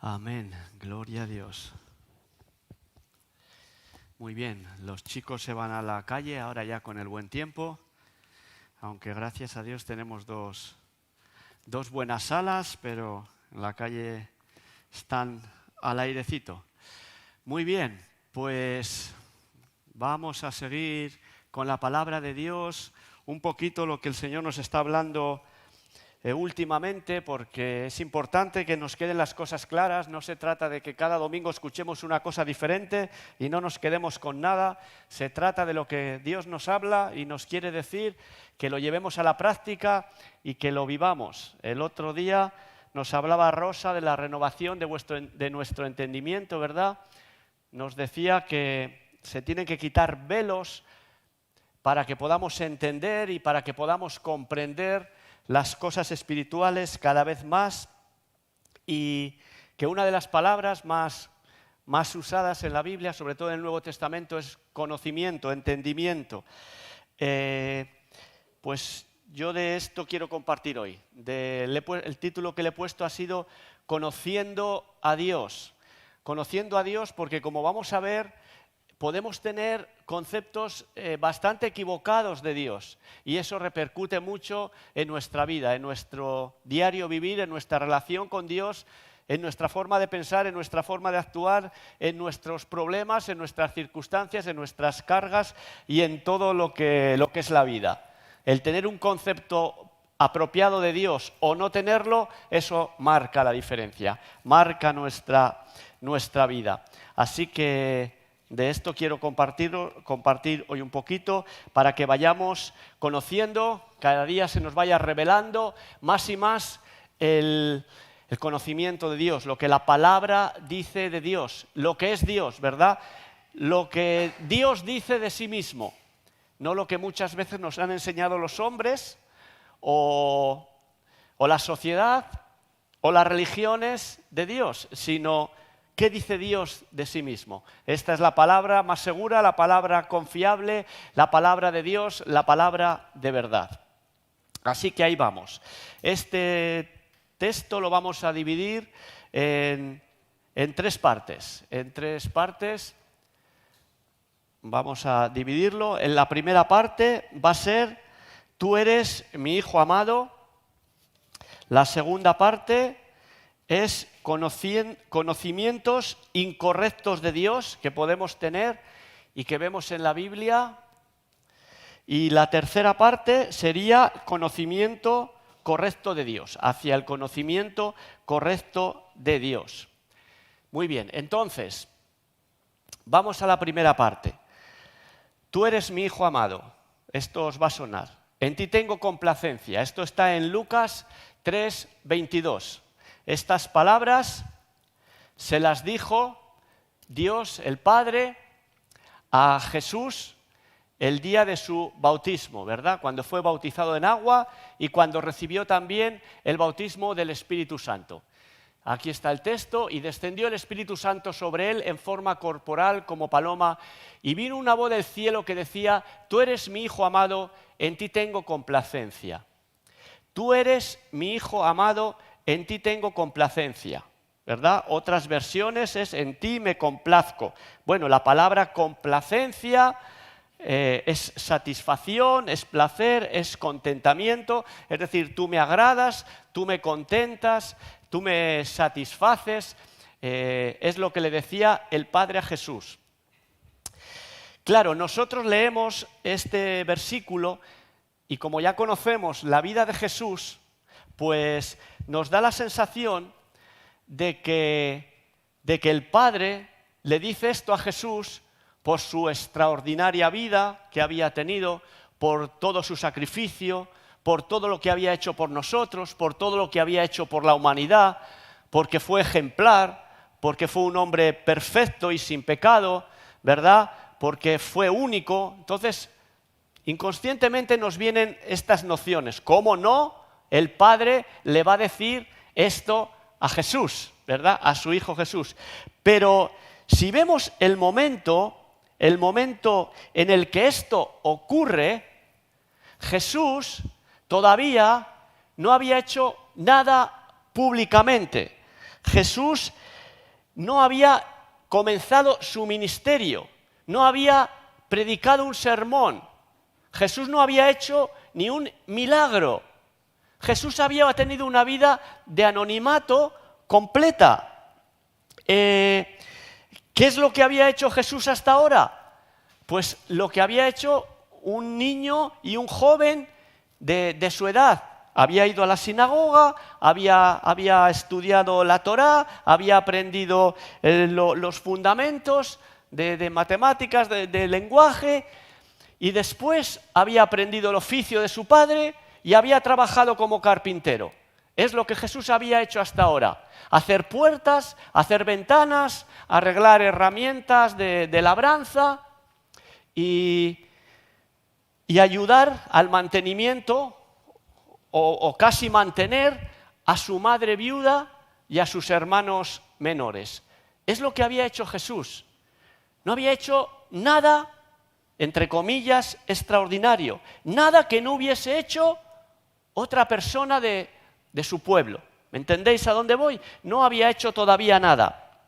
Amén, gloria a Dios. Muy bien, los chicos se van a la calle ahora ya con el buen tiempo, aunque gracias a Dios tenemos dos buenas salas, pero en la calle están al airecito. Muy bien, pues vamos a seguir con la palabra de Dios, un poquito lo que el Señor nos está hablando últimamente, porque es importante que nos queden las cosas claras. No se trata de que cada domingo escuchemos una cosa diferente y no nos quedemos con nada. Se trata de lo que Dios nos habla y nos quiere decir, que lo llevemos a la práctica y que lo vivamos. El otro día nos hablaba Rosa de la renovación de nuestro entendimiento, ¿verdad? Nos decía que se tienen que quitar velos para que podamos entender y para que podamos comprender las cosas espirituales cada vez más, y que una de las palabras más usadas en la Biblia, sobre todo en el Nuevo Testamento, es conocimiento, entendimiento. Pues yo de esto quiero compartir hoy. El título que le he puesto ha sido Conociendo a Dios. Conociendo a Dios, porque como vamos a ver, podemos tener conceptos bastante equivocados de Dios, y eso repercute mucho en nuestra vida, en nuestro diario vivir, en nuestra relación con Dios, en nuestra forma de pensar, en nuestra forma de actuar, en nuestros problemas, en nuestras circunstancias, en nuestras cargas y en todo lo que es la vida. El tener un concepto apropiado de Dios o no tenerlo, eso marca la diferencia, marca nuestra vida. Así que de esto quiero compartir hoy un poquito, para que vayamos conociendo, cada día se nos vaya revelando más y más el conocimiento de Dios, lo que la palabra dice de Dios, lo que es Dios, ¿verdad? Lo que Dios dice de sí mismo, no lo que muchas veces nos han enseñado los hombres o la sociedad o las religiones de Dios, sino ¿qué dice Dios de sí mismo? Esta es la palabra más segura, la palabra confiable, la palabra de Dios, la palabra de verdad. Así que ahí vamos. Este texto lo vamos a dividir en tres partes. Vamos a dividirlo. En la primera parte va a ser: tú eres mi hijo amado. La segunda parte es conocimientos incorrectos de Dios que podemos tener y que vemos en la Biblia. Y la tercera parte sería conocimiento correcto de Dios, hacia el conocimiento correcto de Dios. Muy bien, entonces, vamos a la primera parte. Tú eres mi hijo amado. Esto os va a sonar. En ti tengo complacencia. Esto está en Lucas 3:22. Estas palabras se las dijo Dios, el Padre, a Jesús el día de su bautismo, ¿verdad? Cuando fue bautizado en agua y cuando recibió también el bautismo del Espíritu Santo. Aquí está el texto: y descendió el Espíritu Santo sobre él en forma corporal como paloma, y vino una voz del cielo que decía: tú eres mi Hijo amado, en ti tengo complacencia. Tú eres mi Hijo amado, en ti tengo complacencia, ¿verdad? Otras versiones es: en ti me complazco. Bueno, la palabra complacencia es satisfacción, es placer, es contentamiento. Es decir, tú me agradas, tú me contentas, tú me satisfaces. Es lo que le decía el Padre a Jesús. Claro, nosotros leemos este versículo y como ya conocemos la vida de Jesús, pues nos da la sensación de que el Padre le dice esto a Jesús por su extraordinaria vida que había tenido, por todo su sacrificio, por todo lo que había hecho por nosotros, por todo lo que había hecho por la humanidad, porque fue ejemplar, porque fue un hombre perfecto y sin pecado, ¿verdad? Porque fue único. Entonces, inconscientemente nos vienen estas nociones. ¿Cómo no? El Padre le va a decir esto a Jesús, ¿verdad? A su Hijo Jesús. Pero si vemos el momento en el que esto ocurre, Jesús todavía no había hecho nada públicamente. Jesús no había comenzado su ministerio, no había predicado un sermón. Jesús no había hecho ni un milagro. Jesús había tenido una vida de anonimato completa. ¿Qué es lo que había hecho Jesús hasta ahora? Pues lo que había hecho un niño y un joven de su edad. Había ido a la sinagoga, había estudiado la Torá, había aprendido los fundamentos de matemáticas, de lenguaje, y después había aprendido el oficio de su padre y había trabajado como carpintero. Es lo que Jesús había hecho hasta ahora. Hacer puertas, hacer ventanas, arreglar herramientas de labranza y ayudar al mantenimiento o casi mantener a su madre viuda y a sus hermanos menores. Es lo que había hecho Jesús. No había hecho nada, entre comillas, extraordinario. Nada que no hubiese hecho otra persona de su pueblo. ¿Me entendéis a dónde voy? No había hecho todavía nada.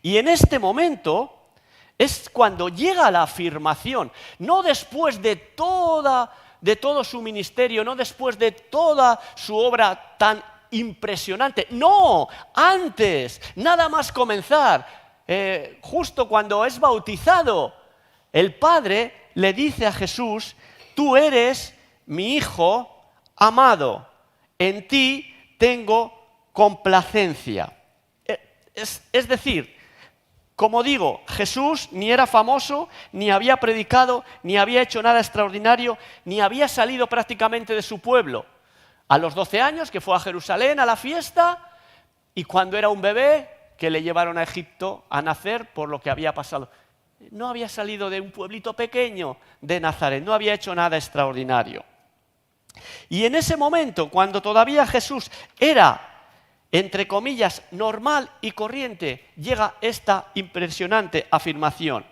Y en este momento es cuando llega la afirmación, no después de todo su ministerio, no después de toda su obra tan impresionante. No, antes, nada más comenzar, justo cuando es bautizado, el Padre le dice a Jesús: tú eres mi Hijo amado, en ti tengo complacencia. Es decir, como digo, Jesús ni era famoso, ni había predicado, ni había hecho nada extraordinario, ni había salido prácticamente de su pueblo. A los 12 años, que fue a Jerusalén a la fiesta, y cuando era un bebé, que le llevaron a Egipto a nacer por lo que había pasado. No había salido de un pueblito pequeño de Nazaret, no había hecho nada extraordinario. Y en ese momento, cuando todavía Jesús era, entre comillas, normal y corriente, llega esta impresionante afirmación.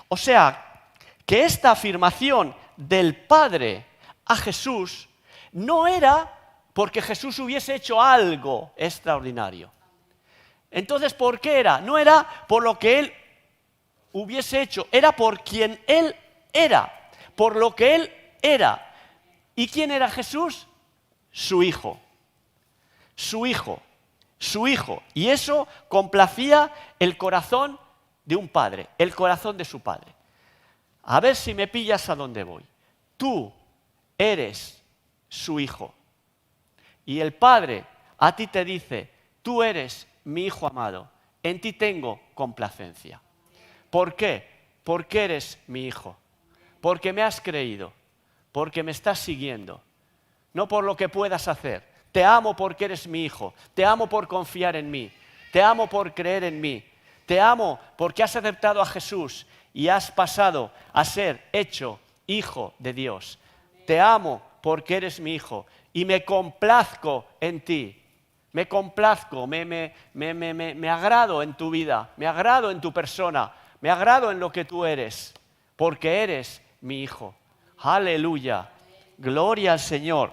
O sea, que esta afirmación del Padre a Jesús no era porque Jesús hubiese hecho algo extraordinario. Entonces, ¿por qué era? No era por lo que Él hubiese hecho, era por quien Él era, por lo que Él era. ¿Y quién era Jesús? Su Hijo. Su Hijo. Su Hijo. Y eso complacía el corazón de un padre, el corazón de su padre. A ver si me pillas a dónde voy. Tú eres su Hijo. Y el Padre a ti te dice: tú eres mi Hijo amado, en ti tengo complacencia. ¿Por qué? Porque eres mi Hijo. Porque me has creído. Porque me estás siguiendo. No por lo que puedas hacer. Te amo porque eres mi Hijo. Te amo por confiar en mí. Te amo por creer en mí. Te amo porque has aceptado a Jesús y has pasado a ser hecho Hijo de Dios. Te amo porque eres mi Hijo y me complazco en ti. Me complazco, me agrado en tu vida, me agrado en tu persona, me agrado en lo que tú eres, porque eres mi Hijo. Aleluya. Gloria al Señor.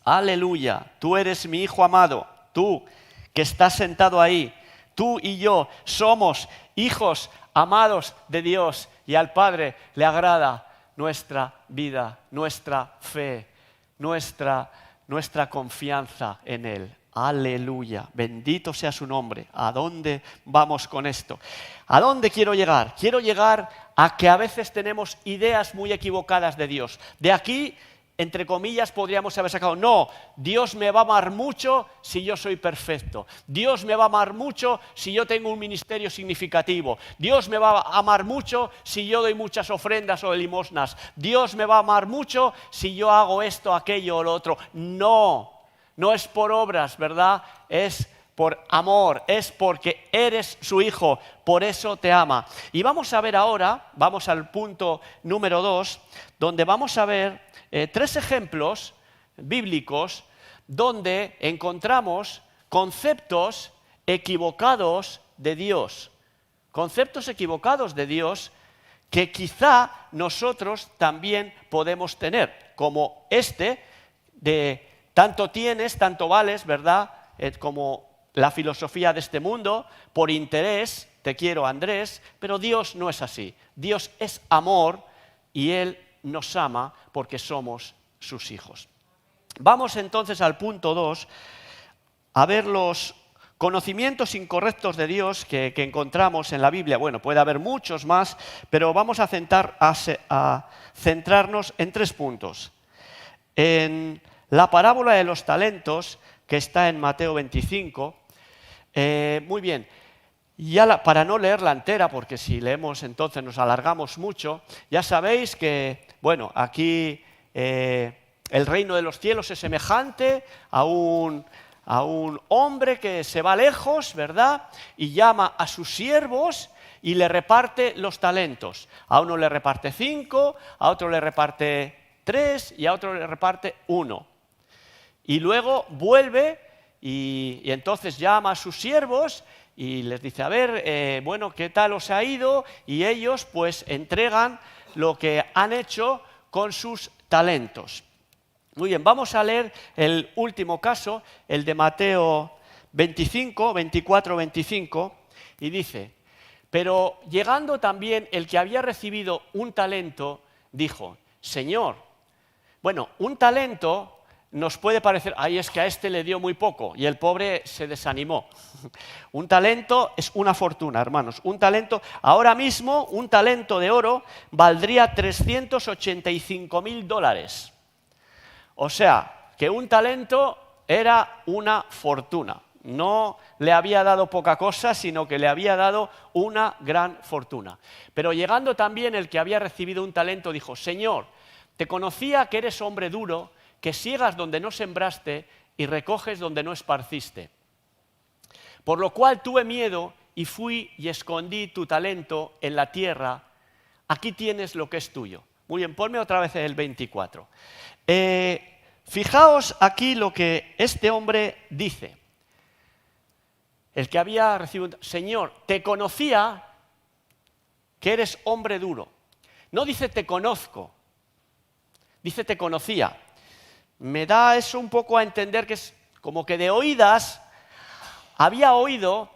Aleluya. Tú eres mi Hijo amado. Tú que estás sentado ahí. Tú y yo somos hijos amados de Dios y al Padre le agrada nuestra vida, nuestra fe, nuestra confianza en Él. Aleluya. Bendito sea su nombre. ¿A dónde vamos con esto? ¿A dónde quiero llegar? Quiero llegar a que a veces tenemos ideas muy equivocadas de Dios. De aquí, entre comillas, podríamos haber sacado: no, Dios me va a amar mucho si yo soy perfecto. Dios me va a amar mucho si yo tengo un ministerio significativo. Dios me va a amar mucho si yo doy muchas ofrendas o limosnas. Dios me va a amar mucho si yo hago esto, aquello o lo otro. No, no es por obras, ¿verdad? Es por amor, es porque eres su hijo, por eso te ama. Y vamos a ver ahora, vamos al punto número 2, donde vamos a ver 3 ejemplos bíblicos donde encontramos conceptos equivocados de Dios. Conceptos equivocados de Dios que quizá nosotros también podemos tener, como este de tanto tienes, tanto vales, ¿verdad? Como la filosofía de este mundo, por interés, te quiero Andrés, pero Dios no es así. Dios es amor y Él nos ama porque somos sus hijos. Vamos entonces al punto 2, a ver los conocimientos incorrectos de Dios que encontramos en la Biblia. Bueno, puede haber muchos más, pero vamos a centrarnos en 3 puntos. En la parábola de los talentos, que está en Mateo 25, muy bien, ya para no leerla entera, porque si leemos entonces nos alargamos mucho, ya sabéis que, bueno, aquí el reino de los cielos es semejante a un hombre que se va lejos, ¿verdad? Y llama a sus siervos y le reparte los talentos. A uno le reparte 5, a otro le reparte 3 y a otro le reparte 1. Y luego vuelve y entonces llama a sus siervos y les dice, a ver, bueno, ¿qué tal os ha ido? Y ellos pues entregan lo que han hecho con sus talentos. Muy bien, vamos a leer el último caso, el de Mateo 25, 24, 25, y dice, pero llegando también el que había recibido un talento, dijo, Señor, bueno, un talento nos puede parecer, ay, es que a este le dio muy poco y el pobre se desanimó. Un talento es una fortuna, hermanos. Un talento, ahora mismo, un talento de oro valdría $385,000. O sea, que un talento era una fortuna. No le había dado poca cosa, sino que le había dado una gran fortuna. Pero llegando también el que había recibido un talento, dijo, Señor, te conocía que eres hombre duro, que siegas donde no sembraste y recoges donde no esparciste. Por lo cual tuve miedo y fui y escondí tu talento en la tierra. Aquí tienes lo que es tuyo. Muy bien, ponme otra vez el 24. Fijaos aquí lo que este hombre dice. El que había recibido, Señor, te conocía que eres hombre duro. No dice te conozco, dice te conocía. Me da eso un poco a entender que es como que de oídas había oído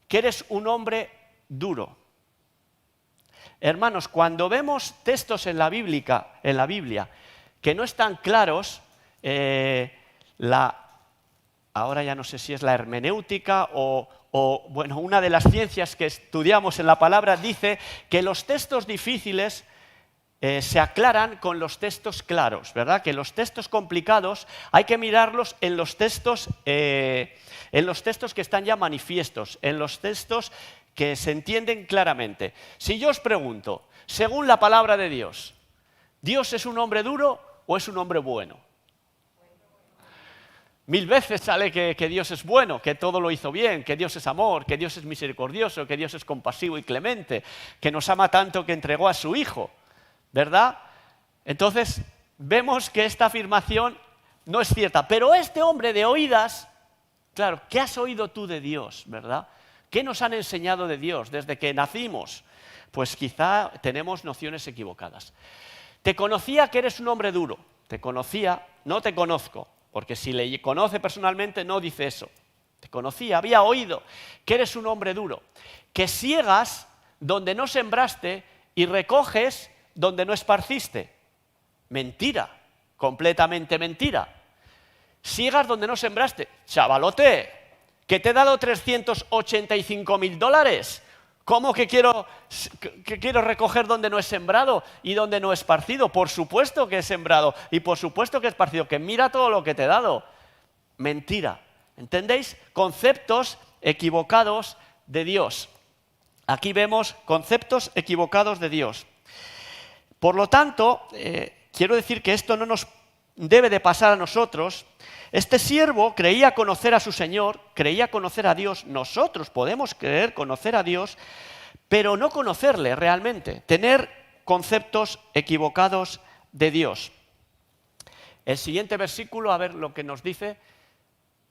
que eres un hombre duro. Hermanos, cuando vemos textos en la Biblia que no están claros, ahora ya no sé si es la hermenéutica o bueno, una de las ciencias que estudiamos en la palabra dice que los textos difíciles se aclaran con los textos claros, ¿verdad? Que los textos complicados hay que mirarlos en los textos que están ya manifiestos, en los textos que se entienden claramente. Si yo os pregunto, según la palabra de Dios, ¿Dios es un hombre duro o es un hombre bueno? 1000 veces sale que Dios es bueno, que todo lo hizo bien, que Dios es amor, que Dios es misericordioso, que Dios es compasivo y clemente, que nos ama tanto que entregó a su Hijo, ¿verdad? Entonces, vemos que esta afirmación no es cierta. Pero este hombre de oídas, claro, ¿qué has oído tú de Dios, verdad? ¿Qué nos han enseñado de Dios desde que nacimos? Pues quizá tenemos nociones equivocadas. Te conocía que eres un hombre duro. Te conocía, no te conozco. Porque si le conoce personalmente no dice eso. Te conocía, había oído que eres un hombre duro. Que siegas donde no sembraste y recoges donde no esparciste. Mentira, completamente mentira. Siegas donde no sembraste. Chavalote, que te he dado $385,000. ¿Cómo que quiero recoger donde no he sembrado y donde no he esparcido? Por supuesto que he sembrado y por supuesto que he esparcido. Que mira todo lo que te he dado. Mentira. ¿Entendéis? Conceptos equivocados de Dios. Aquí vemos conceptos equivocados de Dios. Por lo tanto, quiero decir que esto no nos debe de pasar a nosotros. Este siervo creía conocer a su Señor, creía conocer a Dios. Nosotros podemos creer conocer a Dios, pero no conocerle realmente, tener conceptos equivocados de Dios. El siguiente versículo, a ver lo que nos dice.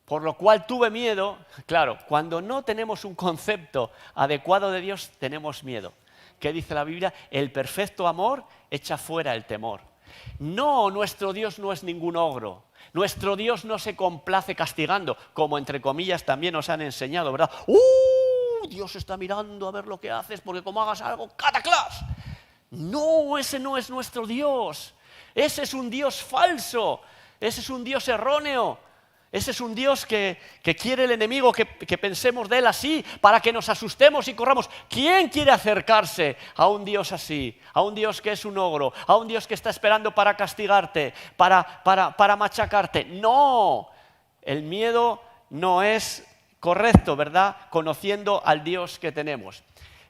Por lo cual tuve miedo. Claro, cuando no tenemos un concepto adecuado de Dios, tenemos miedo. ¿Qué dice la Biblia? El perfecto amor echa fuera el temor. No, nuestro Dios no es ningún ogro. Nuestro Dios no se complace castigando, como entre comillas también nos han enseñado, ¿verdad? Dios está mirando a ver lo que haces, porque como hagas algo, ¡cataclás! No, ese no es nuestro Dios. Ese es un Dios falso. Ese es un Dios erróneo. Ese es un Dios que quiere el enemigo que pensemos de él así, para que nos asustemos y corramos. ¿Quién quiere acercarse a un Dios así? A un Dios que es un ogro, a un Dios que está esperando para castigarte, para machacarte. No, el miedo no es correcto, ¿verdad? Conociendo al Dios que tenemos.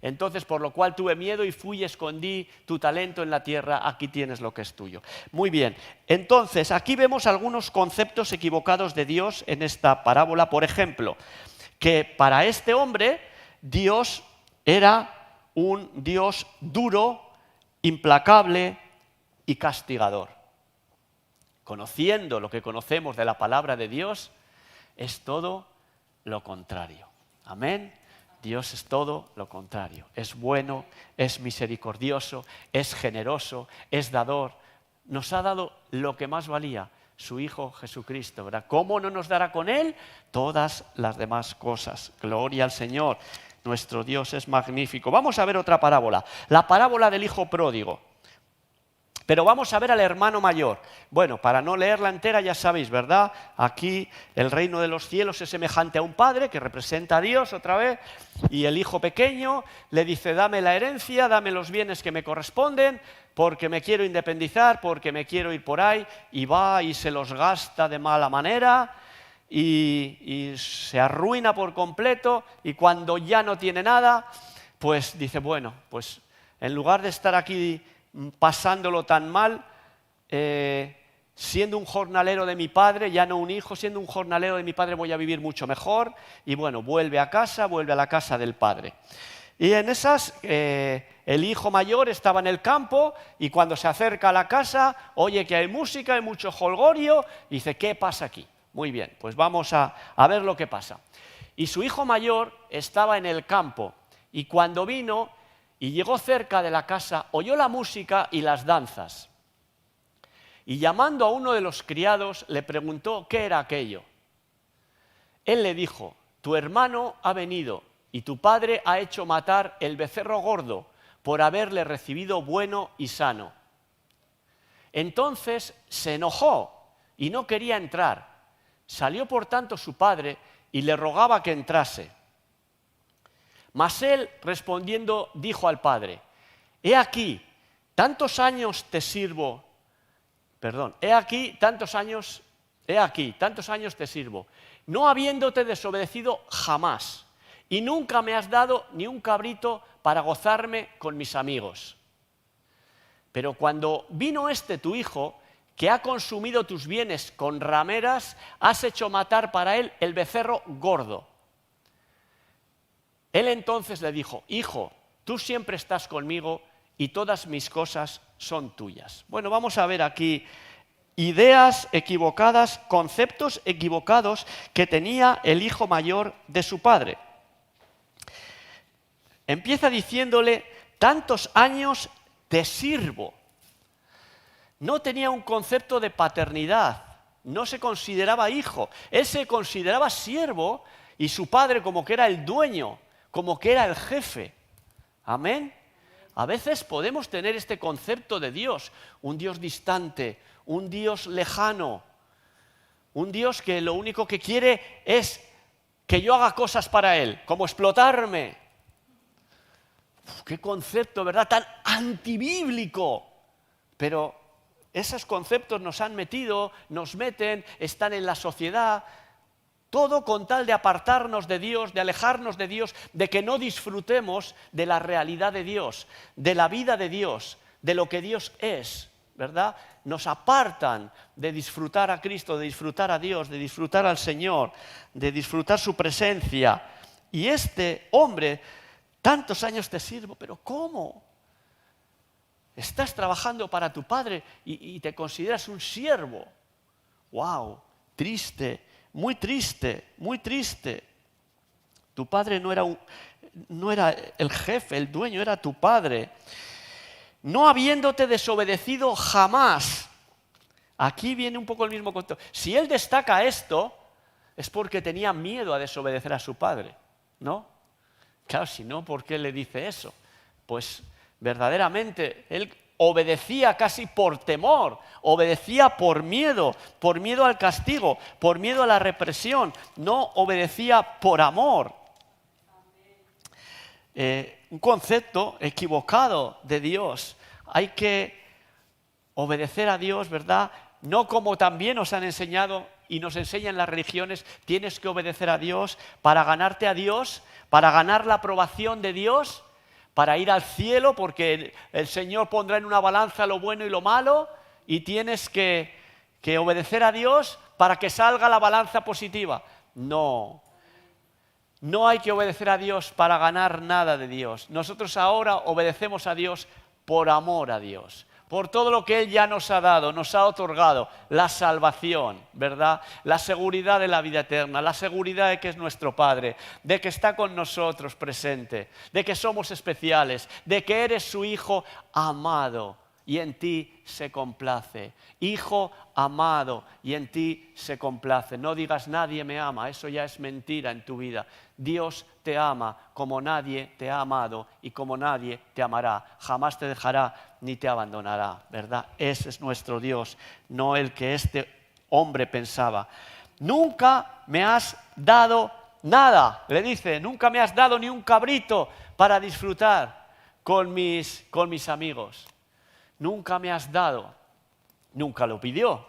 Entonces, por lo cual tuve miedo y fui y escondí tu talento en la tierra, aquí tienes lo que es tuyo. Muy bien, entonces aquí vemos algunos conceptos equivocados de Dios en esta parábola. Por ejemplo, que para este hombre Dios era un Dios duro, implacable y castigador. Conociendo lo que conocemos de la palabra de Dios, es todo lo contrario. Amén. Dios es todo lo contrario. Es bueno, es misericordioso, es generoso, es dador. Nos ha dado lo que más valía, su Hijo Jesucristo, ¿verdad? ¿Cómo no nos dará con Él todas las demás cosas? Gloria al Señor. Nuestro Dios es magnífico. Vamos a ver otra parábola. La parábola del Hijo Pródigo. Pero vamos a ver al hermano mayor. Bueno, para no leerla entera ya sabéis, ¿verdad? Aquí el reino de los cielos es semejante a un padre que representa a Dios otra vez, y el hijo pequeño le dice, dame la herencia, dame los bienes que me corresponden, porque me quiero independizar, porque me quiero ir por ahí, y va y se los gasta de mala manera, y se arruina por completo, y cuando ya no tiene nada, pues dice, bueno, pues en lugar de estar aquí pasándolo tan mal, siendo un jornalero de mi padre, ya no un hijo, siendo un jornalero de mi padre voy a vivir mucho mejor, y bueno, vuelve a la casa del padre. Y en esas, el hijo mayor estaba en el campo, y cuando se acerca a la casa, oye que hay música, hay mucho jolgorio, y dice, ¿qué pasa aquí? Muy bien, pues vamos a ver lo que pasa. Y su hijo mayor estaba en el campo, y cuando vino y llegó cerca de la casa, oyó la música y las danzas. Y llamando a uno de los criados, le preguntó qué era aquello. Él le dijo, tu hermano ha venido y tu padre ha hecho matar el becerro gordo por haberle recibido bueno y sano. Entonces se enojó y no quería entrar. Salió por tanto su padre y le rogaba que entrase. Mas él, respondiendo, dijo al padre, he aquí, tantos años te sirvo, tantos años te sirvo, no habiéndote desobedecido jamás, y nunca me has dado ni un cabrito para gozarme con mis amigos. Pero cuando vino tu hijo, que ha consumido tus bienes con rameras, has hecho matar para él el becerro gordo. Él entonces le dijo, hijo, tú siempre estás conmigo y todas mis cosas son tuyas. Bueno, vamos a ver aquí ideas equivocadas, conceptos equivocados que tenía el hijo mayor de su padre. Empieza diciéndole, tantos años te sirvo. No tenía un concepto de paternidad, no se consideraba hijo, él se consideraba siervo y su padre como que era el dueño, como que era el jefe. Amén. A veces podemos tener este concepto de Dios, un Dios distante, un Dios lejano, un Dios que lo único que quiere es que yo haga cosas para Él, como explotarme. Qué concepto, ¿verdad? Tan antibíblico. Pero esos conceptos nos meten, están en la sociedad. Todo con tal de apartarnos de Dios, de alejarnos de Dios, de que no disfrutemos de la realidad de Dios, de la vida de Dios, de lo que Dios es, ¿verdad? Nos apartan de disfrutar a Cristo, de disfrutar a Dios, de disfrutar al Señor, de disfrutar su presencia. Y este hombre, tantos años te sirvo, pero ¿cómo? Estás trabajando para tu padre y te consideras un siervo. ¡Wow! Triste. Muy triste, muy triste. Tu padre no era el jefe, el dueño, era tu padre. no habiéndote desobedecido jamás. Aquí viene un poco el mismo concepto. Si él destaca esto, es porque tenía miedo a desobedecer a su padre, ¿no? Claro, si no, ¿por qué le dice eso? Pues verdaderamente él obedecía casi por temor, obedecía por miedo al castigo, por miedo a la represión, no obedecía por amor. Un concepto equivocado de Dios. Hay que obedecer a Dios, ¿verdad? No como también nos han enseñado y nos enseñan las religiones, tienes que obedecer a Dios para ganarte a Dios, para ganar la aprobación de Dios, para ir al cielo, porque el Señor pondrá en una balanza lo bueno y lo malo, y tienes que obedecer a Dios para que salga la balanza positiva. No. No hay que obedecer a Dios para ganar nada de Dios. Nosotros ahora obedecemos a Dios por amor a Dios, por todo lo que Él ya nos ha dado, nos ha otorgado, la salvación, ¿verdad? La seguridad de la vida eterna, la seguridad de que es nuestro Padre, de que está con nosotros presente, de que somos especiales, de que eres su Hijo amado y en ti se complace. Hijo amado y en ti se complace. No digas nadie me ama, eso ya es mentira en tu vida. Dios te ama como nadie te ha amado y como nadie te amará. Jamás te dejará ni te abandonará, ¿verdad? Ese es nuestro Dios, no el que este hombre pensaba. Nunca me has dado nada, le dice, nunca me has dado ni un cabrito para disfrutar con mis amigos. Nunca me has dado, nunca lo pidió.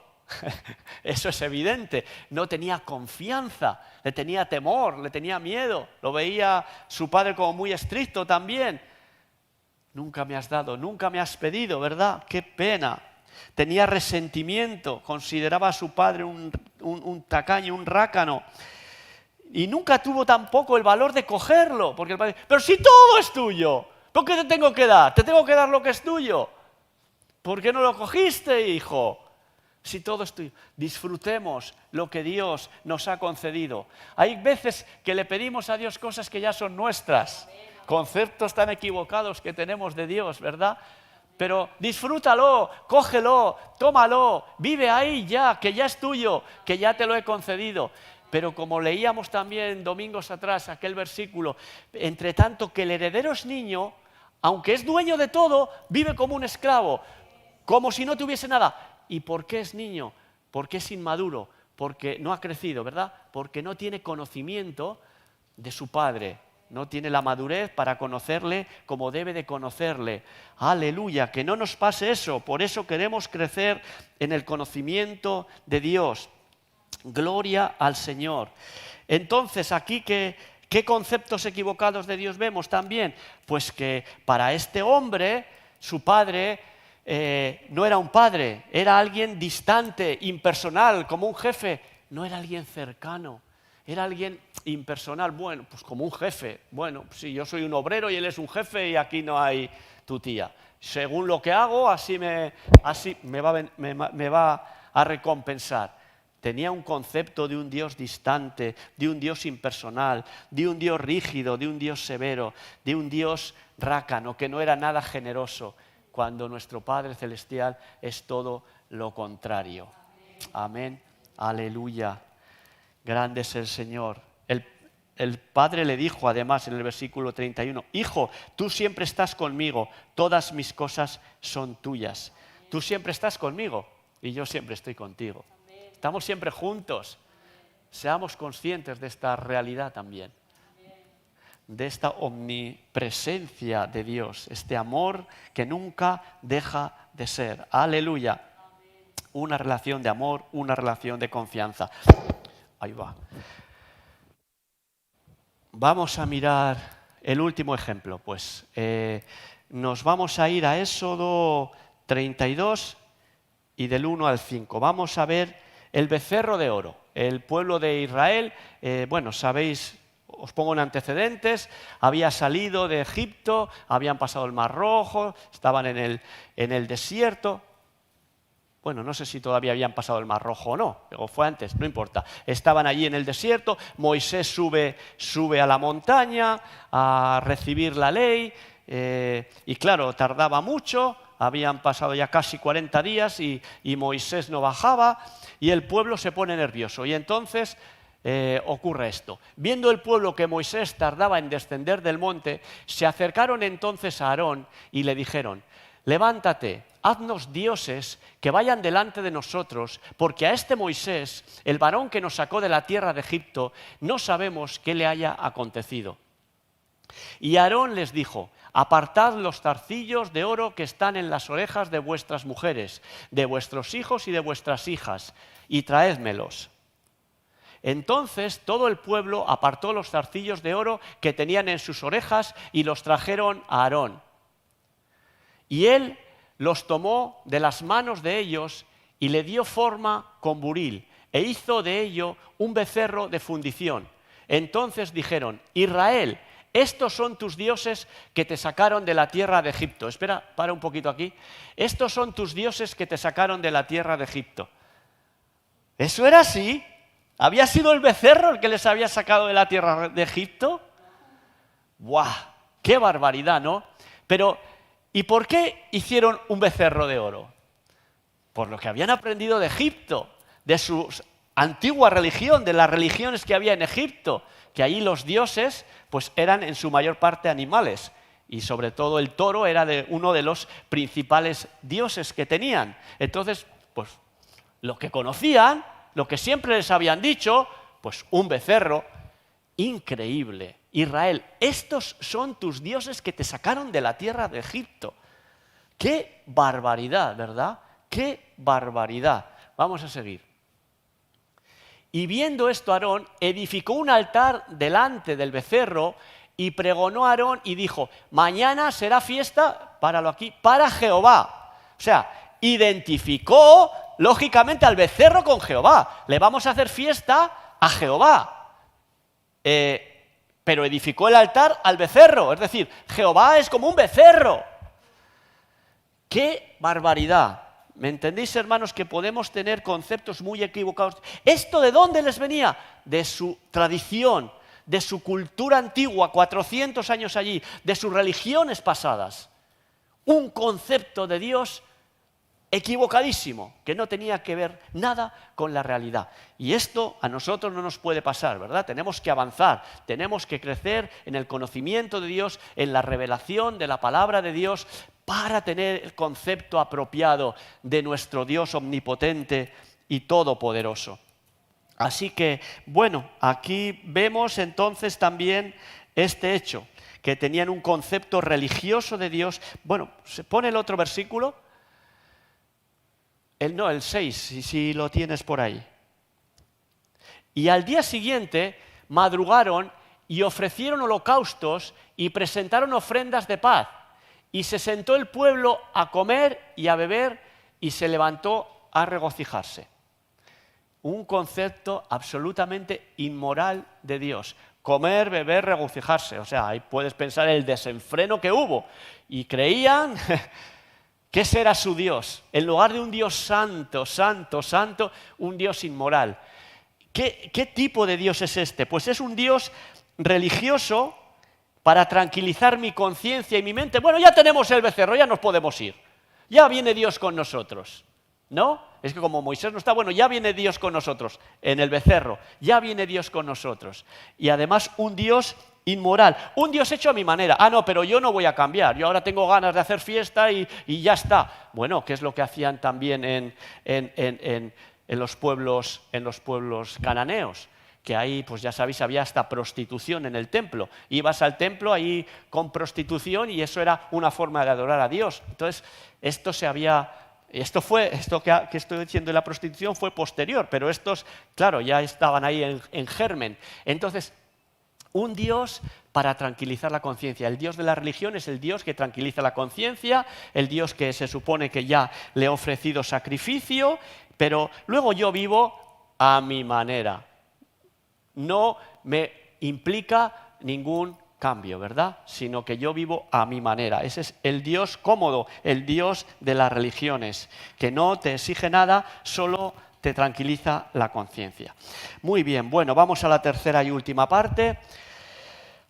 Eso es evidente. No tenía confianza, le tenía temor, le tenía miedo. Lo veía su padre como muy estricto también. Nunca me has dado, nunca me has pedido, ¿verdad? Qué pena. Tenía resentimiento, consideraba a su padre un tacaño, un rácano. Y nunca tuvo tampoco el valor de cogerlo, porque el padre, pero si todo es tuyo, ¿por qué te tengo que dar? Te tengo que dar lo que es tuyo. ¿Por qué no lo cogiste, hijo? Si todo es tuyo. Disfrutemos lo que Dios nos ha concedido. Hay veces que le pedimos a Dios cosas que ya son nuestras. Conceptos tan equivocados que tenemos de Dios, ¿verdad? Pero disfrútalo, cógelo, tómalo, vive ahí ya, que ya es tuyo, que ya te lo he concedido. Pero como leíamos también domingos atrás aquel versículo, entre tanto que el heredero es niño, aunque es dueño de todo, vive como un esclavo, como si no tuviese nada. ¿Y por qué es niño? Porque es inmaduro, porque no ha crecido, ¿verdad? Porque no tiene conocimiento de su padre, no tiene la madurez para conocerle como debe de conocerle. Aleluya, que no nos pase eso, por eso queremos crecer en el conocimiento de Dios. Gloria al Señor. Entonces, aquí ¿qué conceptos equivocados de Dios vemos también? Pues que para este hombre, su padre no era un padre, era alguien distante, impersonal, como un jefe. No era alguien cercano, era alguien impersonal. Bueno, pues como un jefe. Bueno, sí, yo soy un obrero y él es un jefe y aquí no hay tu tía. Según lo que hago, así me va a recompensar. Tenía un concepto de un Dios distante, de un Dios impersonal, de un Dios rígido, de un Dios severo, de un Dios rácano, que no era nada generoso, cuando nuestro Padre Celestial es todo lo contrario. Amén. Aleluya. Grande es el Señor. El Padre le dijo además en el versículo 31, Hijo, tú siempre estás conmigo, todas mis cosas son tuyas. Tú siempre estás conmigo y yo siempre estoy contigo. Estamos siempre juntos. Seamos conscientes de esta realidad también, de esta omnipresencia de Dios, este amor que nunca deja de ser. Aleluya. Una relación de amor, una relación de confianza. Ahí va. Vamos a mirar el último ejemplo, pues. Nos vamos a ir a Éxodo 32 y del 1 al 5. Vamos a ver el becerro de oro. El pueblo de Israel, sabéis, os pongo en antecedentes, había salido de Egipto, habían pasado el Mar Rojo, estaban en el desierto. Bueno, no sé si todavía habían pasado el Mar Rojo o no, o fue antes, no importa. Estaban allí en el desierto, Moisés sube a la montaña a recibir la ley, y claro, tardaba mucho, habían pasado ya casi 40 días y Moisés no bajaba y el pueblo se pone nervioso. Y entonces ocurre esto. Viendo el pueblo que Moisés tardaba en descender del monte, se acercaron entonces a Aarón y le dijeron: levántate, haznos dioses que vayan delante de nosotros, porque a este Moisés, el varón que nos sacó de la tierra de Egipto, no sabemos qué le haya acontecido. Y Aarón les dijo: apartad los zarcillos de oro que están en las orejas de vuestras mujeres, de vuestros hijos y de vuestras hijas, y traédmelos. Entonces todo el pueblo apartó los zarcillos de oro que tenían en sus orejas y los trajeron a Aarón. Y él los tomó de las manos de ellos y le dio forma con buril, e hizo de ello un becerro de fundición. Entonces dijeron: Israel, estos son tus dioses que te sacaron de la tierra de Egipto. Espera, para un poquito aquí. Estos son tus dioses que te sacaron de la tierra de Egipto. ¿Eso era así? ¿Había sido el becerro el que les había sacado de la tierra de Egipto? ¡Buah! ¡Qué barbaridad!, ¿no? Pero, ¿y por qué hicieron un becerro de oro? Por lo que habían aprendido de Egipto, de su antigua religión, de las religiones que había en Egipto, que allí los dioses pues eran en su mayor parte animales, y sobre todo el toro era uno de los principales dioses que tenían. Entonces, pues lo que conocían, lo que siempre les habían dicho, pues un becerro. Increíble. Israel, estos son tus dioses que te sacaron de la tierra de Egipto. ¡Qué barbaridad!, ¿verdad? ¡Qué barbaridad! Vamos a seguir. Y viendo esto Aarón, edificó un altar delante del becerro y pregonó a Aarón y dijo: mañana será fiesta, páralo aquí, para Jehová. O sea, identificó lógicamente al becerro con Jehová. Le vamos a hacer fiesta a Jehová. Pero edificó el altar al becerro. Es decir, Jehová es como un becerro. ¡Qué barbaridad! ¿Me entendéis, hermanos, que podemos tener conceptos muy equivocados? ¿Esto de dónde les venía? De su tradición, de su cultura antigua, 400 años allí, de sus religiones pasadas. Un concepto de Dios equivocadísimo, que no tenía que ver nada con la realidad. Y esto a nosotros no nos puede pasar, ¿verdad? Tenemos que avanzar, tenemos que crecer en el conocimiento de Dios, en la revelación de la palabra de Dios, para tener el concepto apropiado de nuestro Dios omnipotente y todopoderoso. Así que, bueno, aquí vemos entonces también este hecho, que tenían un concepto religioso de Dios. Bueno, se pone el otro versículo. El 6, si lo tienes por ahí. Y al día siguiente madrugaron y ofrecieron holocaustos y presentaron ofrendas de paz. Y se sentó el pueblo a comer y a beber y se levantó a regocijarse. Un concepto absolutamente inmoral de Dios. Comer, beber, regocijarse. O sea, ahí puedes pensar el desenfreno que hubo. Y creían que ese era su Dios. En lugar de un Dios santo, santo, santo, un Dios inmoral. ¿Qué tipo de Dios es este? Pues es un Dios religioso para tranquilizar mi conciencia y mi mente. Bueno, ya tenemos el becerro, ya nos podemos ir. Ya viene Dios con nosotros. ¿No? Es que como Moisés no está, bueno, ya viene Dios con nosotros. En el becerro, ya viene Dios con nosotros. Y además un Dios inmoral, un Dios hecho a mi manera. Ah, no, pero yo no voy a cambiar. Yo ahora tengo ganas de hacer fiesta y ya está. Bueno, ¿qué es lo que hacían también en los pueblos cananeos? Que ahí, pues ya sabéis, había hasta prostitución en el templo. Ibas al templo ahí con prostitución y eso era una forma de adorar a Dios. Entonces, esto que estoy diciendo de la prostitución fue posterior, pero estos, claro, ya estaban ahí en germen. Entonces, un Dios para tranquilizar la conciencia. El Dios de la religión es el Dios que tranquiliza la conciencia, el Dios que se supone que ya le he ofrecido sacrificio, pero luego yo vivo a mi manera. No me implica ningún cambio, ¿verdad? Sino que yo vivo a mi manera. Ese es el Dios cómodo, el Dios de las religiones, que no te exige nada, solo te tranquiliza la conciencia. Muy bien, bueno, vamos a la tercera y última parte.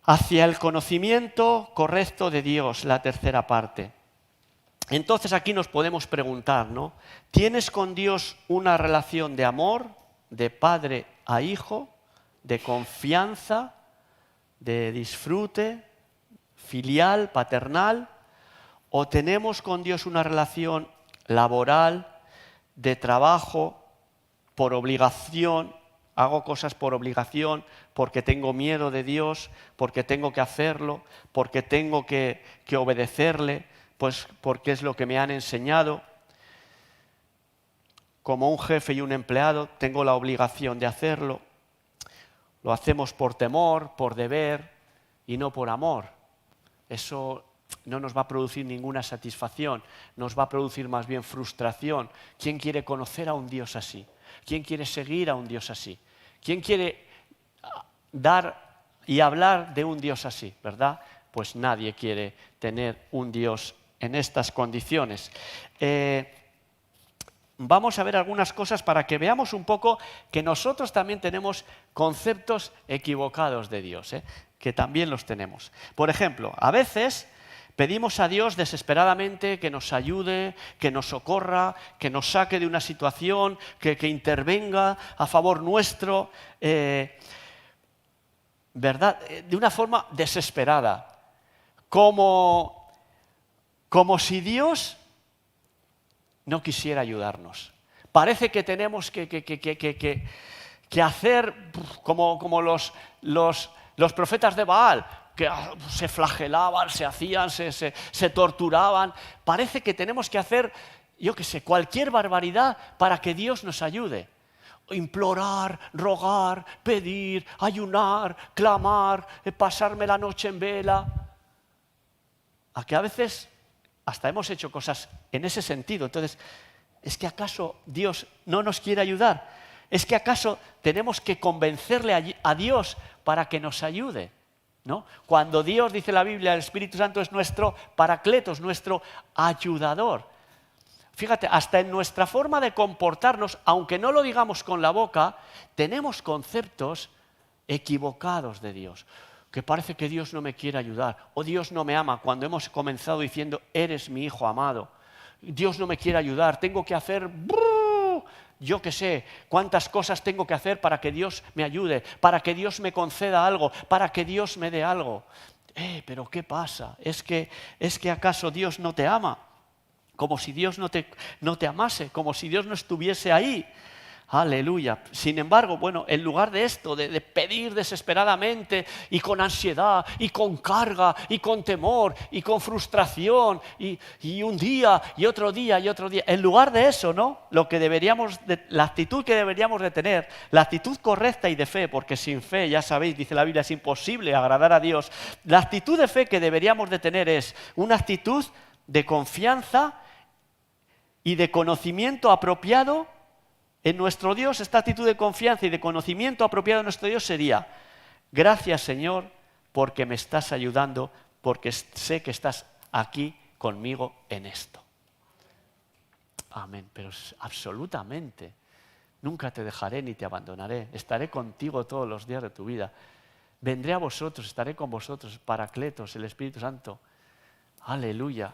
hacia el conocimiento correcto de Dios, la tercera parte. Entonces aquí nos podemos preguntar, ¿no? ¿Tienes con Dios una relación de amor, de padre a hijo, de confianza, de disfrute, filial, paternal? ¿O tenemos con Dios una relación laboral, de trabajo, por obligación? Hago cosas por obligación, porque tengo miedo de Dios, porque tengo que hacerlo, porque tengo que obedecerle, pues porque es lo que me han enseñado. Como un jefe y un empleado, tengo la obligación de hacerlo. Lo hacemos por temor, por deber y no por amor. Eso no nos va a producir ninguna satisfacción, nos va a producir más bien frustración. ¿Quién quiere conocer a un Dios así? ¿Quién quiere seguir a un Dios así? ¿Quién quiere dar y hablar de un Dios así, verdad? Pues nadie quiere tener un Dios en estas condiciones. Vamos a ver algunas cosas para que veamos un poco que nosotros también tenemos conceptos equivocados de Dios, que también los tenemos. Por ejemplo, a veces pedimos a Dios desesperadamente que nos ayude, que nos socorra, que nos saque de una situación, que intervenga a favor nuestro, ¿verdad? De una forma desesperada, como si Dios no quisiera ayudarnos. Parece que tenemos que hacer como los profetas de Baal, que se flagelaban, se hacían, se torturaban. Parece que tenemos que hacer, yo qué sé, cualquier barbaridad para que Dios nos ayude. Implorar, rogar, pedir, ayunar, clamar, pasarme la noche en vela. A que a veces hasta hemos hecho cosas en ese sentido. Entonces, ¿es que acaso Dios no nos quiere ayudar? ¿Es que acaso tenemos que convencerle a Dios para que nos ayude? ¿No? Cuando Dios, dice la Biblia, el Espíritu Santo es nuestro paracletos, nuestro ayudador. Fíjate, hasta en nuestra forma de comportarnos, aunque no lo digamos con la boca, tenemos conceptos equivocados de Dios. Que parece que Dios no me quiere ayudar, o Dios no me ama, cuando hemos comenzado diciendo, eres mi hijo amado. Dios no me quiere ayudar, tengo que hacer, yo qué sé, cuántas cosas tengo que hacer para que Dios me ayude, para que Dios me conceda algo, para que Dios me dé algo. Pero ¿qué pasa? ¿Es que acaso Dios no te ama? Como si Dios no te amase, como si Dios no estuviese ahí. Aleluya. Sin embargo, bueno, en lugar de esto, de pedir desesperadamente y con ansiedad y con carga y con temor y con frustración y un día y otro día y otro día, en lugar de eso, ¿no? La actitud que deberíamos de tener, la actitud correcta y de fe, porque sin fe, ya sabéis, dice la Biblia, es imposible agradar a Dios. La actitud de fe que deberíamos de tener es una actitud de confianza y de conocimiento apropiado en nuestro Dios. Esta actitud de confianza y de conocimiento apropiado en nuestro Dios sería: gracias, Señor, porque me estás ayudando, porque sé que estás aquí conmigo en esto. Amén, pero absolutamente. Nunca te dejaré ni te abandonaré. Estaré contigo todos los días de tu vida. Vendré a vosotros, estaré con vosotros, Paracletos, el Espíritu Santo. Aleluya.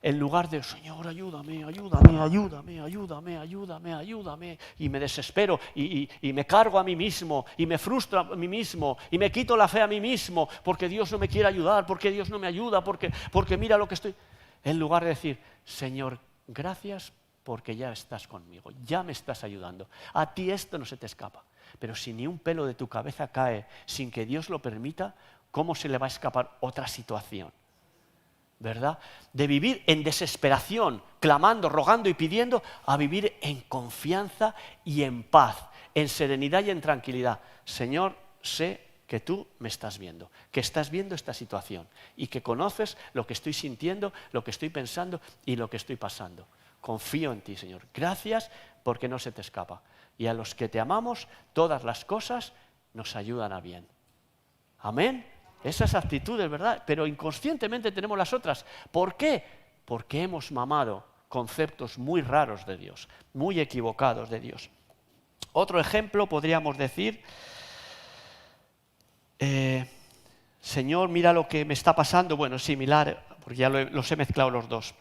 En lugar de, Señor, ayúdame, ayúdame, ayúdame, ayúdame, ayúdame, ayúdame, y me desespero y me cargo a mí mismo y me frustro a mí mismo y me quito la fe a mí mismo porque Dios no me quiere ayudar, porque Dios no me ayuda, porque mira lo que estoy... En lugar de decir, Señor, gracias porque ya estás conmigo, ya me estás ayudando. A ti esto no se te escapa, pero si ni un pelo de tu cabeza cae sin que Dios lo permita, ¿cómo se le va a escapar otra situación? ¿Verdad? De vivir en desesperación, clamando, rogando y pidiendo, a vivir en confianza y en paz, en serenidad y en tranquilidad. Señor, sé que tú me estás viendo, que estás viendo esta situación y que conoces lo que estoy sintiendo, lo que estoy pensando y lo que estoy pasando. Confío en ti, Señor. Gracias porque no se te escapa. Y a los que te amamos, todas las cosas nos ayudan a bien. Amén. Esas actitudes, ¿verdad? Pero inconscientemente tenemos las otras. ¿Por qué? Porque hemos mamado conceptos muy raros de Dios, muy equivocados de Dios. Otro ejemplo podríamos decir, Señor, mira lo que me está pasando. Bueno, es similar, porque ya los he mezclado los dos.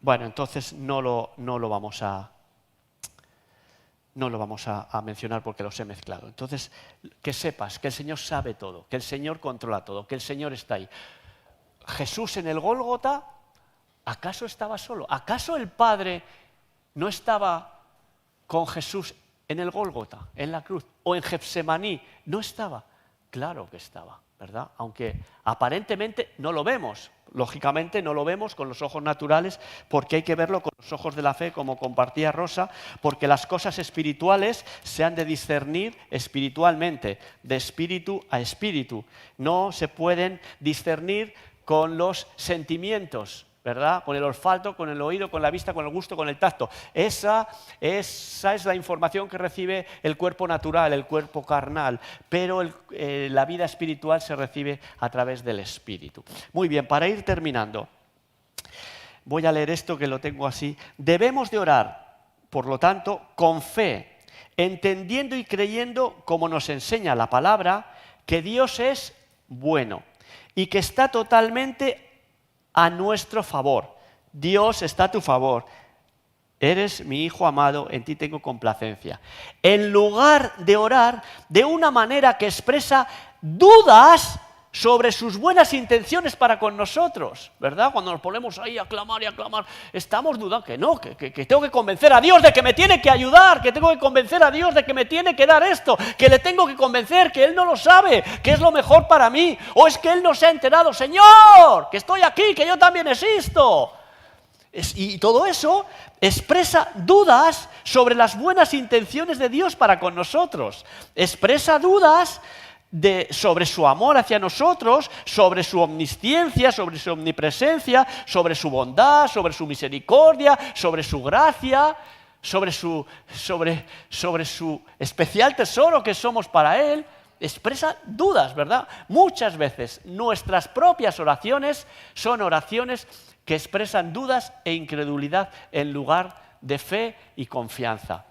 Bueno, entonces no lo vamos a mencionar porque los he mezclado. Entonces, que sepas que el Señor sabe todo, que el Señor controla todo, que el Señor está ahí. Jesús en el Gólgota, ¿acaso estaba solo? ¿Acaso el Padre no estaba con Jesús en el Gólgota, en la cruz? ¿O en Getsemaní? ¿No estaba? Claro que estaba, ¿verdad? Aunque aparentemente no lo vemos. Lógicamente no lo vemos con los ojos naturales porque hay que verlo con los ojos de la fe, como compartía Rosa, porque las cosas espirituales se han de discernir espiritualmente, de espíritu a espíritu. No se pueden discernir con los sentimientos, ¿verdad? Con el olfato, con el oído, con la vista, con el gusto, con el tacto. Esa es la información que recibe el cuerpo natural, el cuerpo carnal, pero la vida espiritual se recibe a través del Espíritu. Muy bien, para ir terminando, voy a leer esto que lo tengo así. Debemos de orar, por lo tanto, con fe, entendiendo y creyendo, como nos enseña la palabra, que Dios es bueno y que está totalmente a nuestro favor. Dios está a tu favor. Eres mi hijo amado, en ti tengo complacencia. En lugar de orar de una manera que expresa dudas sobre sus buenas intenciones para con nosotros, ¿verdad? Cuando nos ponemos ahí a clamar y a clamar, estamos dudando que no, que tengo que convencer a Dios de que me tiene que ayudar, que tengo que convencer a Dios de que me tiene que dar esto, que le tengo que convencer que Él no lo sabe, que es lo mejor para mí, o es que Él no se ha enterado, Señor, que estoy aquí, que yo también existo. Y todo eso expresa dudas sobre las buenas intenciones de Dios para con nosotros, expresa dudas sobre su amor hacia nosotros, sobre su omnisciencia, sobre su omnipresencia, sobre su bondad, sobre su misericordia, sobre su gracia, sobre su especial tesoro que somos para Él. Expresa dudas, ¿verdad? Muchas veces nuestras propias oraciones son oraciones que expresan dudas e incredulidad en lugar de fe y confianza,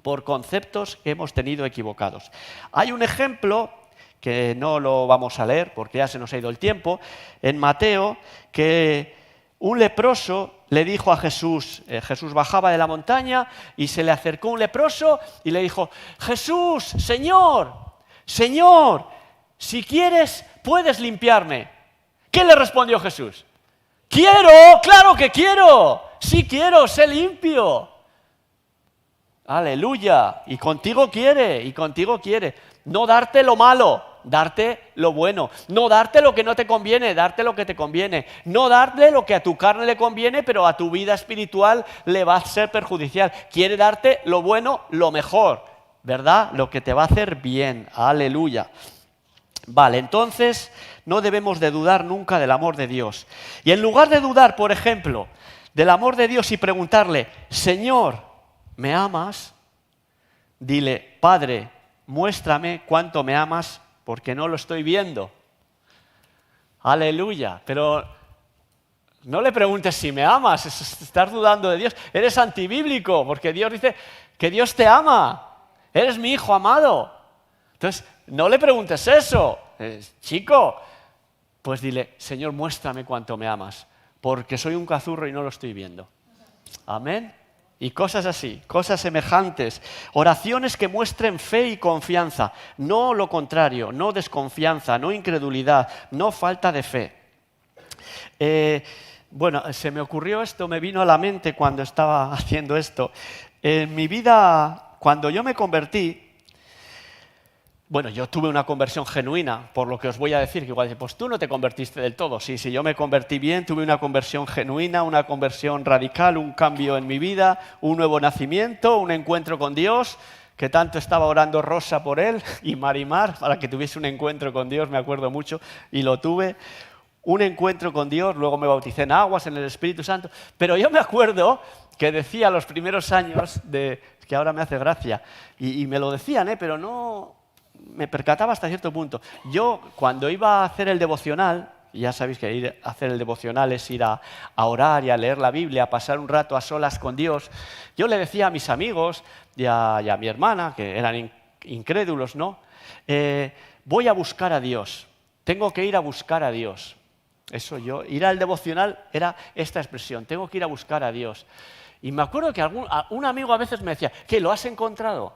por conceptos que hemos tenido equivocados. Hay un ejemplo que no lo vamos a leer porque ya se nos ha ido el tiempo, en Mateo, que un leproso le dijo a Jesús, Jesús bajaba de la montaña y se le acercó un leproso y le dijo, Jesús, Señor, si quieres puedes limpiarme. ¿Qué le respondió Jesús? Quiero, claro que quiero, sí quiero, sé limpio. Aleluya, y contigo quiere. No darte lo malo, darte lo bueno. No darte lo que no te conviene, darte lo que te conviene. No darle lo que a tu carne le conviene, pero a tu vida espiritual le va a ser perjudicial. Quiere darte lo bueno, lo mejor, ¿verdad? Lo que te va a hacer bien. Aleluya. Vale, entonces no debemos de dudar nunca del amor de Dios. Y en lugar de dudar, por ejemplo, del amor de Dios y preguntarle, Señor, ¿me amas? Dile, Padre, muéstrame cuánto me amas porque no lo estoy viendo. Aleluya. Pero no le preguntes si me amas, estás dudando de Dios. Eres antibíblico porque Dios dice que Dios te ama. Eres mi hijo amado. Entonces, no le preguntes eso. Chico, pues dile, Señor, muéstrame cuánto me amas porque soy un cazurro y no lo estoy viendo. Amén. Y cosas así, cosas semejantes, oraciones que muestren fe y confianza, no lo contrario, no desconfianza, no incredulidad, no falta de fe. Bueno, se me ocurrió esto, me vino a la mente cuando estaba haciendo esto. En mi vida, cuando yo me convertí, bueno, yo tuve una conversión genuina, por lo que os voy a decir, que igual pues tú no te convertiste del todo. Sí, yo me convertí bien, tuve una conversión genuina, una conversión radical, un cambio en mi vida, un nuevo nacimiento, un encuentro con Dios, que tanto estaba orando Rosa por él y Marimar, para que tuviese un encuentro con Dios, me acuerdo mucho, y lo tuve. Un encuentro con Dios, luego me bauticé en aguas, en el Espíritu Santo, pero yo me acuerdo que decía los primeros años, que ahora me hace gracia, y me lo decían, pero no me percataba hasta cierto punto. Yo, cuando iba a hacer el devocional, ya sabéis que ir a hacer el devocional es ir a orar y a leer la Biblia, a pasar un rato a solas con Dios, yo le decía a mis amigos y a mi hermana, que eran incrédulos, ¿no? Voy a buscar a Dios. tengo que ir a buscar a Dios. Eso yo, ir al devocional era esta expresión, tengo que ir a buscar a Dios. Y me acuerdo que un amigo a veces me decía, ¿qué, lo has encontrado?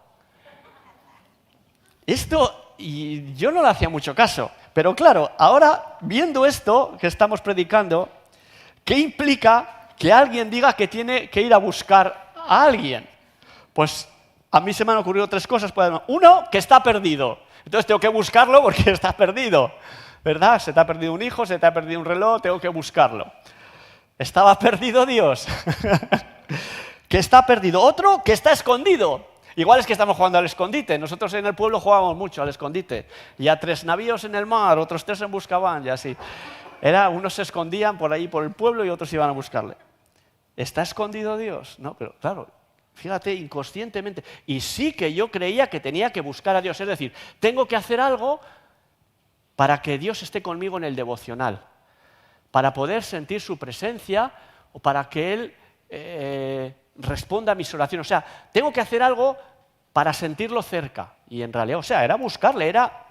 Esto, y yo no le hacía mucho caso, pero claro, ahora viendo esto que estamos predicando, ¿qué implica que alguien diga que tiene que ir a buscar a alguien? Pues a mí se me han ocurrido 3 cosas. Uno, que está perdido. Entonces tengo que buscarlo porque está perdido, ¿verdad? Se te ha perdido un hijo, se te ha perdido un reloj, tengo que buscarlo. Estaba perdido Dios. Que está perdido. Otro, que está escondido. Igual es que estamos jugando al escondite. Nosotros en el pueblo jugábamos mucho al escondite. Ya 3 navíos en el mar, otros 3 en buscaban, y así. Unos se escondían por ahí por el pueblo y otros iban a buscarle. ¿Está escondido Dios? No, pero claro, fíjate, inconscientemente. Y sí que yo creía que tenía que buscar a Dios. Es decir, tengo que hacer algo para que Dios esté conmigo en el devocional. Para poder sentir su presencia o para que Él responda a mis oraciones. O sea, tengo que hacer algo para sentirlo cerca. Y en realidad, era buscarle, era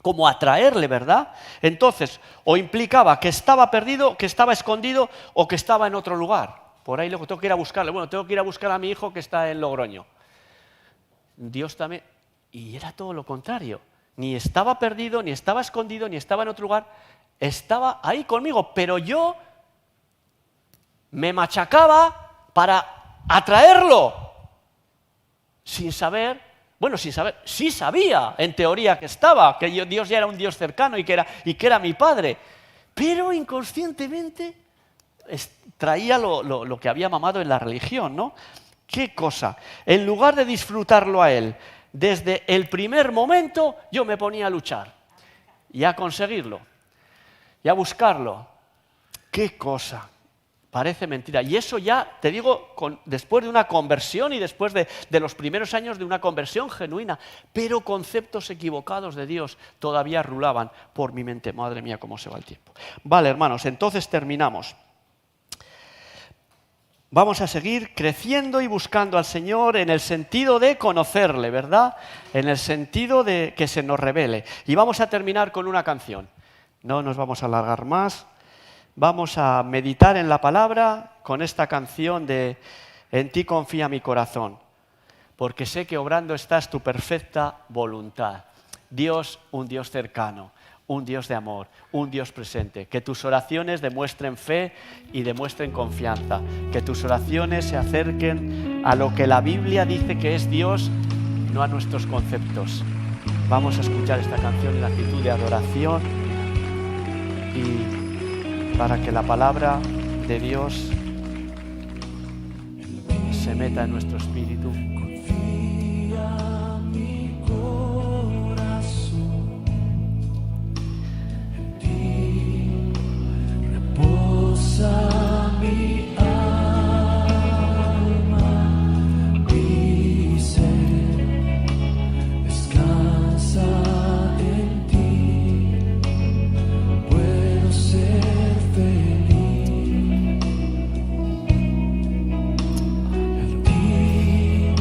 como atraerle, ¿verdad? Entonces, o implicaba que estaba perdido, que estaba escondido o que estaba en otro lugar. Por ahí luego tengo que ir a buscarle. Bueno, tengo que ir a buscar a mi hijo que está en Logroño. Dios también. Y era todo lo contrario. Ni estaba perdido, ni estaba escondido, ni estaba en otro lugar. Estaba ahí conmigo, pero yo me machacaba para atraerlo. Sin saber, sí sabía en teoría que estaba, que Dios ya era un Dios cercano y que era mi Padre. Pero inconscientemente traía lo que había mamado en la religión, ¿no? ¿Qué cosa? En lugar de disfrutarlo a Él, desde el primer momento yo me ponía a luchar y a conseguirlo y a buscarlo. ¿Qué cosa? Parece mentira. Y eso ya, te digo, después de una conversión y después de los primeros años de una conversión genuina, pero conceptos equivocados de Dios todavía rulaban por mi mente. Madre mía, cómo se va el tiempo. Vale, hermanos, entonces terminamos. Vamos a seguir creciendo y buscando al Señor en el sentido de conocerle, ¿verdad? En el sentido de que se nos revele. Y vamos a terminar con una canción. No nos vamos a alargar más. Vamos a meditar en la palabra con esta canción de En ti confía mi corazón, porque sé que obrando estás tu perfecta voluntad. Dios, un Dios cercano, un Dios de amor, un Dios presente. Que tus oraciones demuestren fe y demuestren confianza. Que tus oraciones se acerquen a lo que la Biblia dice que es Dios, no a nuestros conceptos. Vamos a escuchar esta canción en actitud de adoración y para que la palabra de Dios se meta en nuestro espíritu. Confía mi corazón, en ti reposa mi alma, mi ser descansa en ti, puedo ser feliz, en ti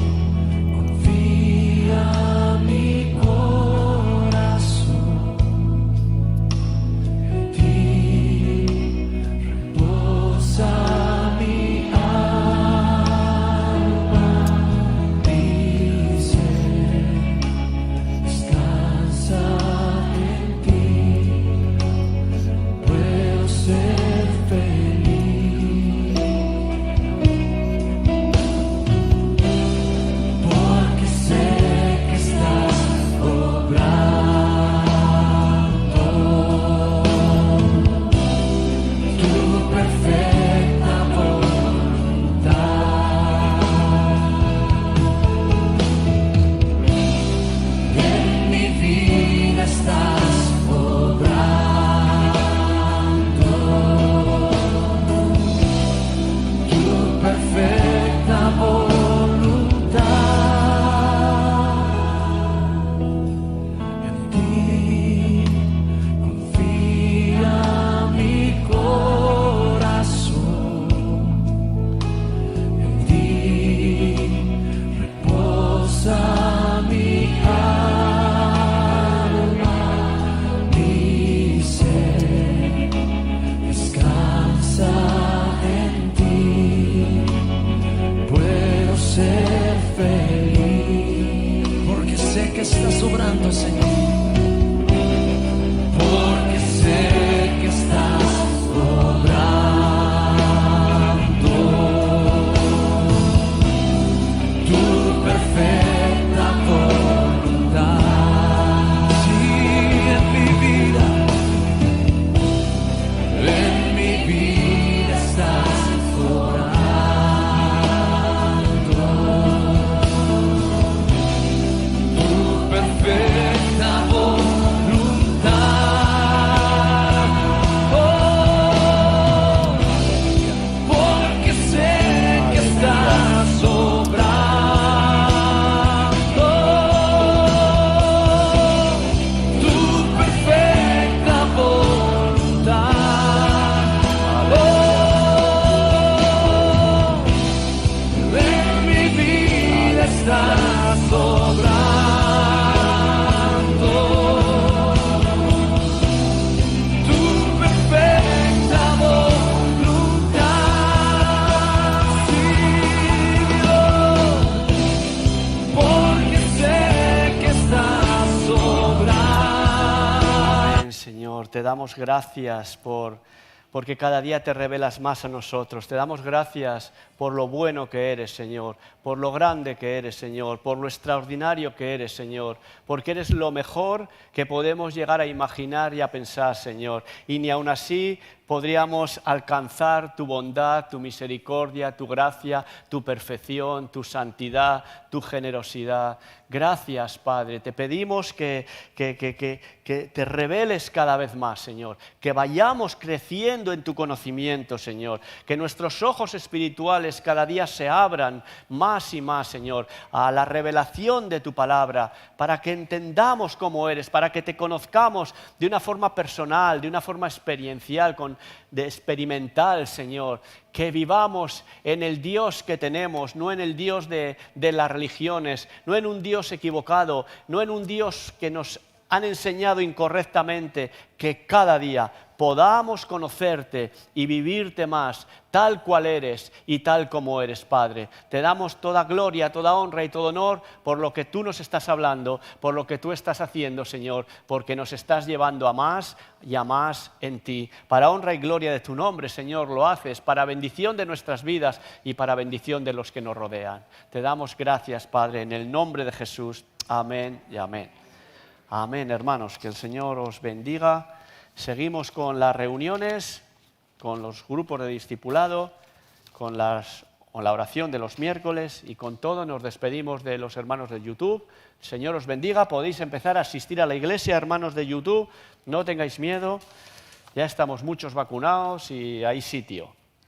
sé que estás obrando, Señor. Porque sé que estás obrando tu perfecta voluntad. Sí, en mi vida estás obrando tu perfecta voluntad. Oh, porque sé que estás obrando tu perfecta voluntad. En mi vida estás obrando tu perfecta voluntad. Sí, Dios, porque sé que estás obrando. Amén, Señor, te damos gracias porque cada día te revelas más a nosotros. Te damos gracias por lo bueno que eres, Señor, por lo grande que eres, Señor, por lo extraordinario que eres, Señor, porque eres lo mejor que podemos llegar a imaginar y a pensar, Señor. Y ni aun así podríamos alcanzar tu bondad, tu misericordia, tu gracia, tu perfección, tu santidad, tu generosidad. Gracias, Padre. Te pedimos que te reveles cada vez más, Señor, que vayamos creciendo en tu conocimiento, Señor, que nuestros ojos espirituales cada día se abran más y más, Señor, a la revelación de tu palabra, para que entendamos cómo eres, para que te conozcamos de una forma personal, de una forma experiencial, experimental, Señor, que vivamos en el Dios que tenemos, no en el Dios de las religiones, no en un Dios equivocado, no en un Dios que nos han enseñado incorrectamente, que cada día podamos conocerte y vivirte más, tal cual eres y tal como eres, Padre. Te damos toda gloria, toda honra y todo honor por lo que tú nos estás hablando, por lo que tú estás haciendo, Señor, porque nos estás llevando a más y a más en ti. Para honra y gloria de tu nombre, Señor, lo haces para bendición de nuestras vidas y para bendición de los que nos rodean. Te damos gracias, Padre, en el nombre de Jesús. Amén y amén. Amén, hermanos, que el Señor os bendiga. Seguimos con las reuniones, con los grupos de discipulado, con la oración de los miércoles y con todo nos despedimos de los hermanos de YouTube. El Señor os bendiga, podéis empezar a asistir a la iglesia, hermanos de YouTube, no tengáis miedo, ya estamos muchos vacunados y hay sitio.